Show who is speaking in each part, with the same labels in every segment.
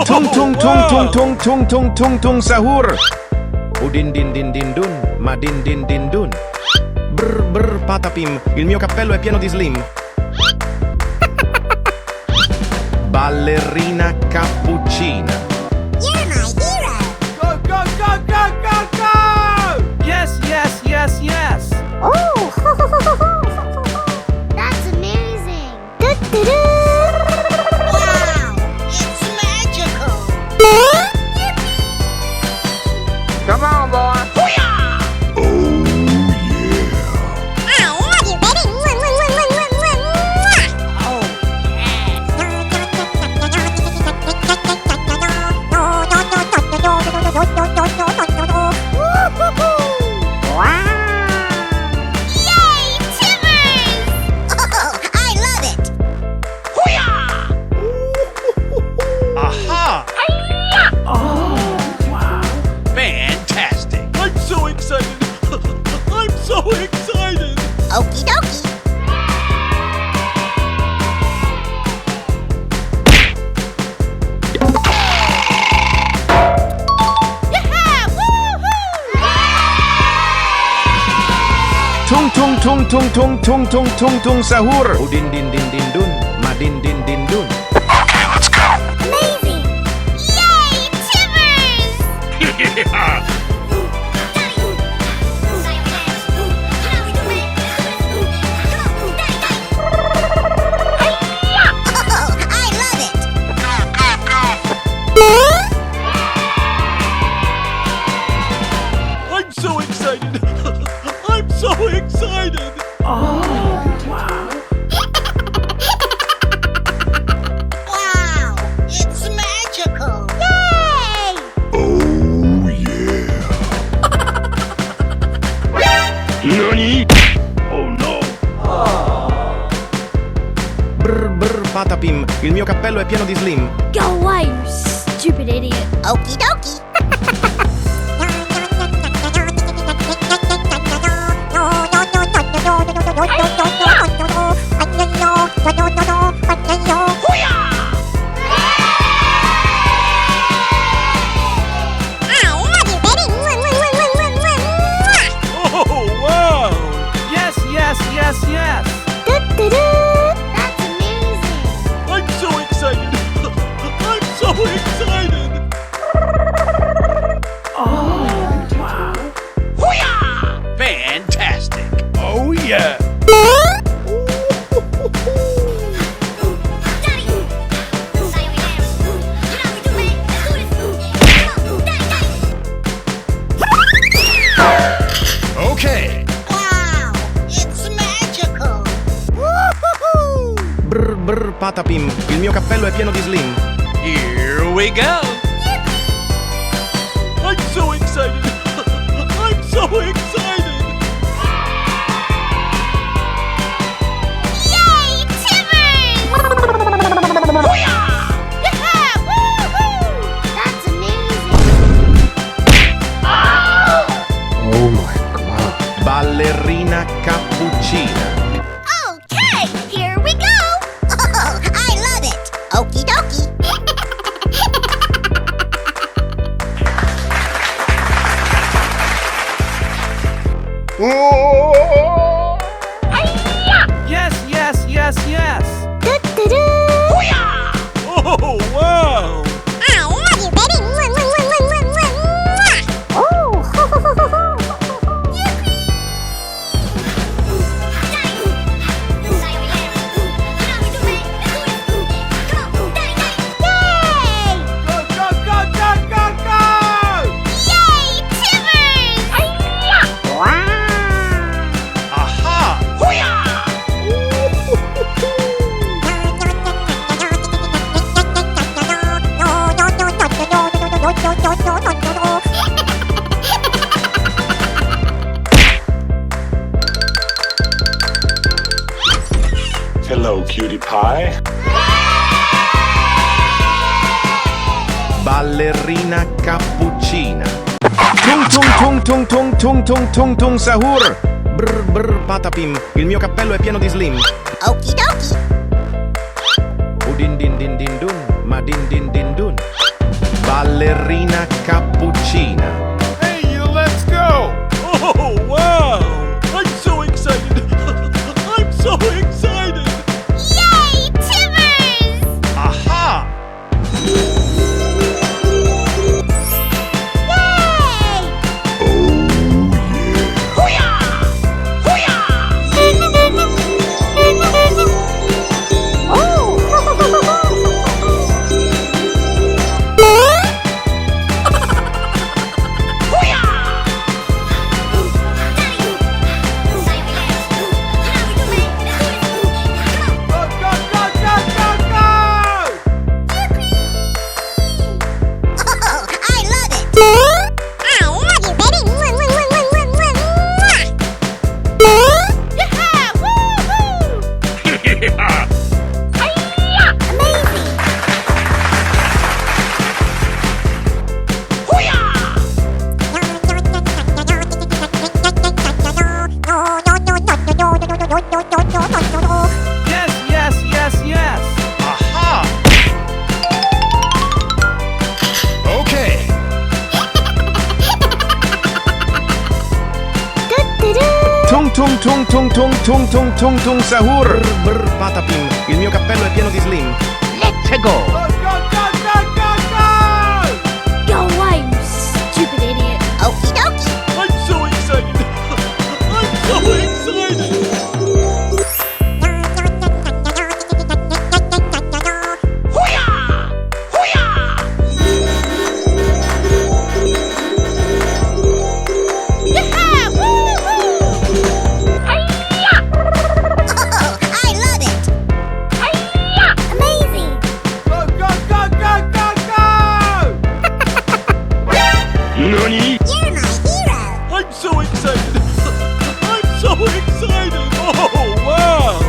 Speaker 1: Tung tung tung tung tung tung tung tung tung sahur. Udin din din din dun, ma din din din dun. Brr brr patapim, il mio cappello è pieno di slim. Ballerina cappuccina.
Speaker 2: You're my hero!
Speaker 3: Go, go, go, go, go, go!
Speaker 4: Yes, yes, yes, yes.
Speaker 2: Oh! That's amazing! Wow! It's magical!
Speaker 3: Come on, boy.
Speaker 1: Aha!
Speaker 4: Oh, wow.
Speaker 1: Fantastic!
Speaker 3: I'm so excited. I'm so excited.
Speaker 2: Okie dokie!
Speaker 1: Tung tung tung tung tung tung tung tung tung sahur. Udin din din din dun, ma din din din dun.
Speaker 2: Amazing! Yay! Timbers! I love it!
Speaker 3: I'm so excited. I'm so excited.
Speaker 4: Oh, wow.
Speaker 2: Wow! It's magical! Yay!
Speaker 1: Oh yeah! Nani? Oh no! Brr brr patapim, il mio cappello è pieno di slim.
Speaker 5: Go away, you stupid idiot.
Speaker 2: Okie dokie!
Speaker 3: Oh, wow.
Speaker 4: Yes, yes, yes, yes.
Speaker 2: That's amazing!
Speaker 3: I'm so excited. I'm so excited.
Speaker 4: Oh, wow.
Speaker 1: Fantastic! Oh yeah! Okay!
Speaker 2: Wow! It's magical! Woo-hoo-hoo!
Speaker 1: Brr brr patapim, il mio cappello è pieno di slim. Here we go!
Speaker 3: I'm so excited. I'm so excited.
Speaker 2: Yay! Timbers! Yeah! Woo-hoo! That's amazing!
Speaker 1: Oh my god! Ballerina cappuccina.
Speaker 2: Okay, here we go! Oh, I love it! Okie dokie!
Speaker 4: Yes, yes, yes, yes.
Speaker 3: Oh, wow.
Speaker 2: I love you, baby! Oh! Yay!
Speaker 3: Go, go, go, go, go, go.
Speaker 2: Yay! Timbers! Wow!
Speaker 1: Aha!
Speaker 6: Hello, cutie pie.
Speaker 1: Ballerina cappuccina. Tung tung tung tung tung tung tung tung tung sahur. Brr brr patapim, il mio cappello è pieno di slim.
Speaker 2: Okie dokie!
Speaker 1: Udin din din din dun, ma din din din dun. ballerina cappuccina.
Speaker 3: Hey, you, let's go! Oh, wow! I'm so excited! I'm so excited!
Speaker 2: Yay, Timbers!
Speaker 1: Aha!
Speaker 2: Yay!
Speaker 4: Yes, yes, yes, yes.
Speaker 1: Aha! Okay. Tung tung tung tung tung tung tung tung tung sahur. Brr patapim, il mio cappello è pieno di slim. Let's go!
Speaker 5: Go away, you stupid idiot.
Speaker 2: Okie dokie.
Speaker 3: I'm so excited! I'm so excited!
Speaker 2: I love it. Amazing.
Speaker 6: Nani?
Speaker 2: You're my hero.
Speaker 3: I'm so excited! I'm so excited! Oh, wow!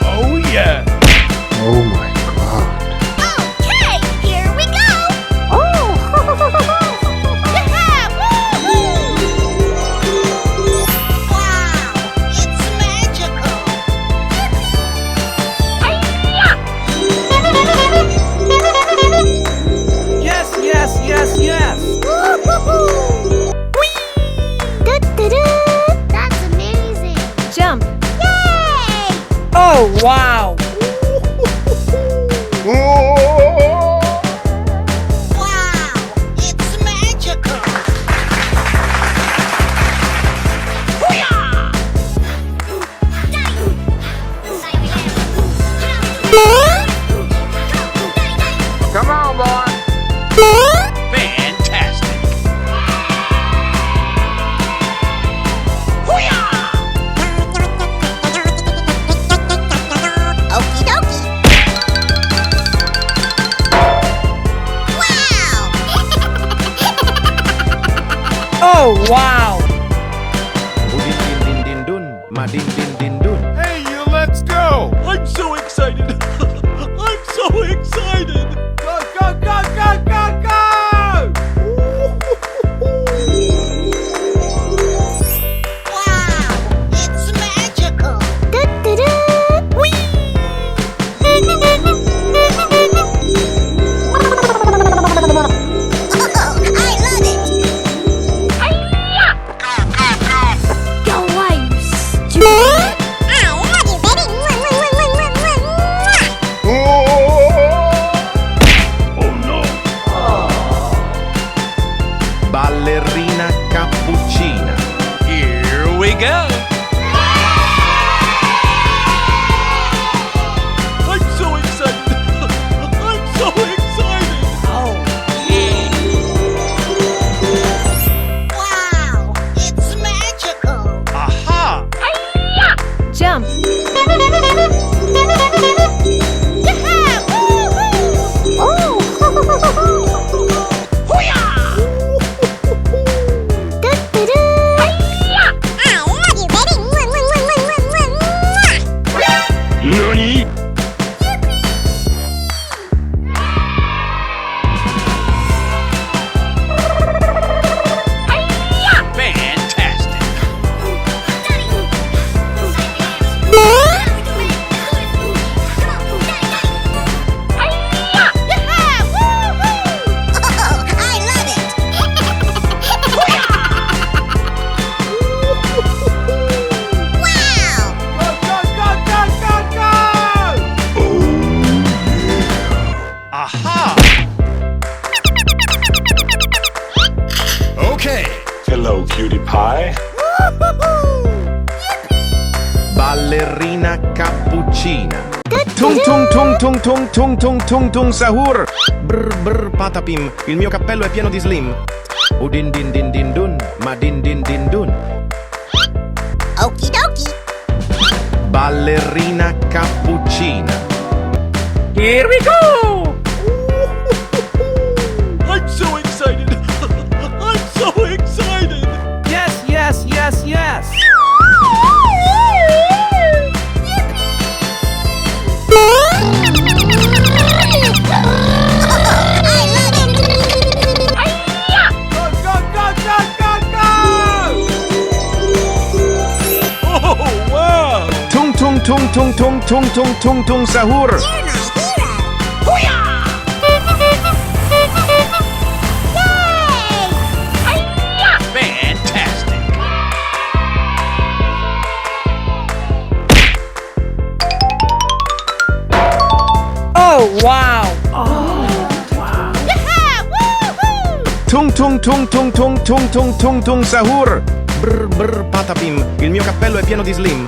Speaker 1: Oh yeah!
Speaker 6: Oh my god.
Speaker 2: Okay, here we go. Wow, it's magical.
Speaker 4: Yes, yes, yes, yes.
Speaker 5: That's amazing.
Speaker 7: Jump.
Speaker 2: Yay!
Speaker 7: Oh, wow.
Speaker 2: Wow, it's magical.
Speaker 1: Come on, boy! Fantastic!
Speaker 2: Okie dokie. Wow!
Speaker 7: Oh, wow.
Speaker 1: Udin din din din dun, madin din din dun.
Speaker 3: Hey, you, let's go! I'm so excited!
Speaker 1: cappuccina. Tung tung tung tung tung tung tung tung tung sahur. Brr brr patapim, il mio cappello è pieno di slim. Udin din din din dun, ma din din din dun.
Speaker 2: Okie dokie.
Speaker 1: Ballerina cappuccina.
Speaker 7: Here we go!
Speaker 3: I'm so excited. I'm so excited.
Speaker 4: Yes, yes, yes, yes.
Speaker 2: I love it.
Speaker 4: Go, go, go, go, go, go!
Speaker 3: Oh, wow.
Speaker 1: Tung tung tung tung tung tung tung tung tung sahur.
Speaker 2: You're my hero.
Speaker 3: Fantastic.
Speaker 7: Oh, wow!
Speaker 1: Tung tung tung tung tung tung tung tung tung sahur. Brr brr patapim, il mio cappello è pieno di slim.